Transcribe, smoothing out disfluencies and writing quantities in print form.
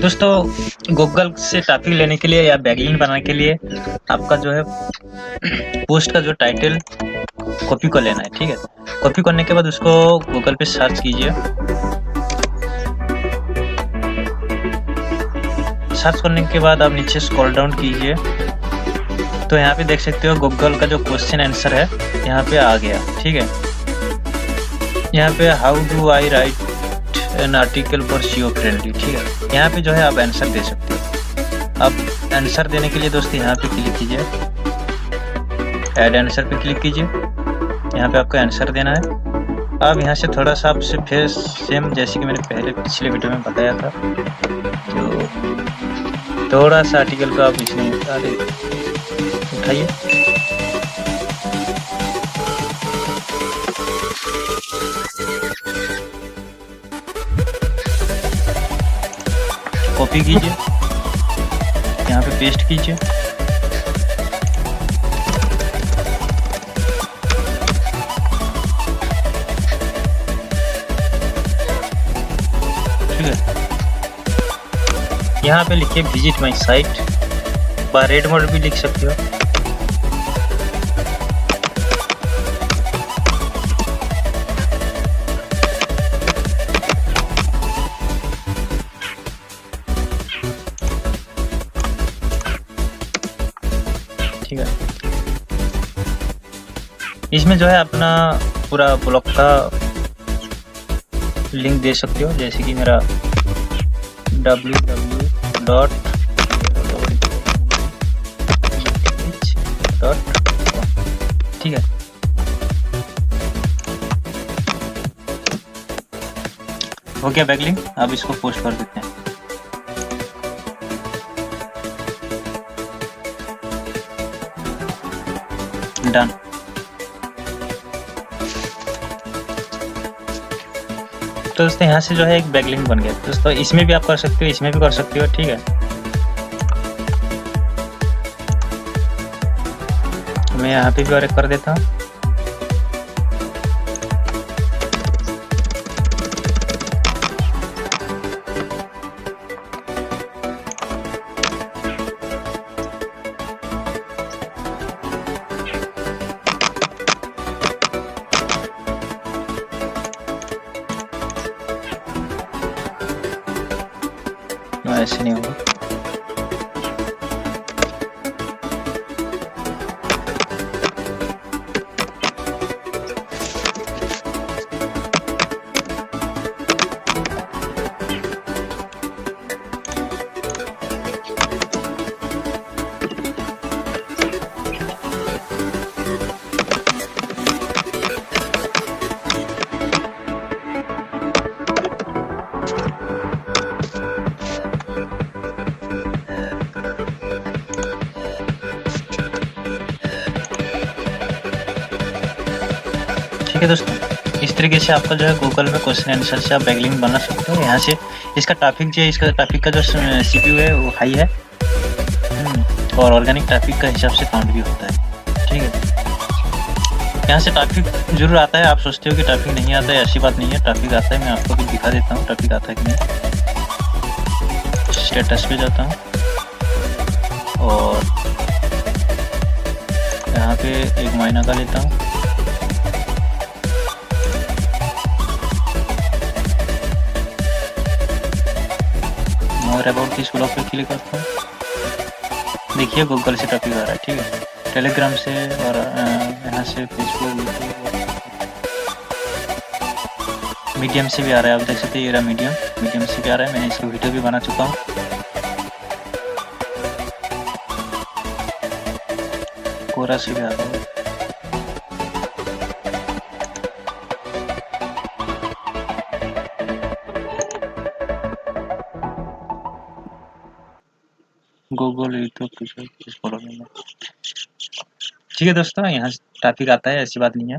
दोस्तों गूगल से टॉपिक लेने के लिए या बैकलिंक बनाने के लिए आपका जो है पोस्ट का जो टाइटल कॉपी कर लेना है, ठीक है। कॉपी करने के बाद उसको गूगल पे सर्च कीजिए। सर्च करने के बाद आप नीचे स्क्रॉल डाउन कीजिए तो यहाँ पे देख सकते हो गूगल का जो क्वेश्चन आंसर है यहाँ पे आ गया, ठीक है। यहाँ पे how do I right an article for SEO friendly, ठीक है। यहाँ पे जो है आप आंसर दे सकते हो। आप आंसर देने के लिए दोस्तों यहाँ पे क्लिक कीजिए, ऐड आंसर पे क्लिक कीजिए। यहाँ पे आपको आंसर देना है। अब यहाँ से थोड़ा सा आपसे फिर सेम जैसे कि मैंने पहले पिछले वीडियो में बताया था, तो थोड़ा सा आर्टिकल का आप इसमें उठाइए, कॉपी कीजिए, यहाँ पे पेस्ट कीजिए। ठीक है, यहाँ पे लिखिए visit my site, by read mode भी लिख सकते हो। ठीक है, इसमें जो है अपना पूरा ब्लॉग का लिंक दे सकते हो, जैसे कि मेरा www.com, ठीक है। हो गया बैकलिंक, अब इसको पोस्ट कर देते हैं। डन। तो दोस्तों यहाँ से जो है एक बैकलिंक बन गया। दोस्तों इसमें भी आप कर सकते हो, इसमें भी कर सकते हो, ठीक है। मैं यहाँ पे भी और एक कर देता हूँ। ऐसे नहीं होगा। ठीक है दोस्तों, इस तरीके से आपका जो है गूगल में क्वेश्चन आंसर से आप बैकलिंक बना सकते हो। यहाँ से इसका टॉपिक जो है, इसका टॉपिक का जो CPU है वो हाई है और ऑर्गेनिक टॉपिक का हिसाब से काउंट भी होता है, ठीक है। यहाँ से टॉपिक जरूर आता है। आप सोचते हो कि टॉपिक नहीं आता है, ऐसी बात नहीं है, टॉपिक आता है। मैं आपको भी दिखा देता हूँ टॉपिक आता है कि नहीं। स्टेटस पे जाता हूँ और यहाँ पे एक महीना का लेता हूँ। और अबाउट इस ब्लॉग पे क्लिक करता हूँ। देखिए गूगल से टॉपिक आ रहा है, ठीक है। टेलीग्राम से और यहाँ से फेसबुक, मीडियम से भी आ रहा है। आप देख सकते हैं ये रहा मीडियम से भी आ रहा है। मैंने इसका वीडियो भी बना चुका हूँ। कोरा से भी आ रहा है। गूगल यूट्यूब किस फॉलो में। ठीक है दोस्तों, यहाँ टॉपिक आता है, ऐसी बात नहीं है।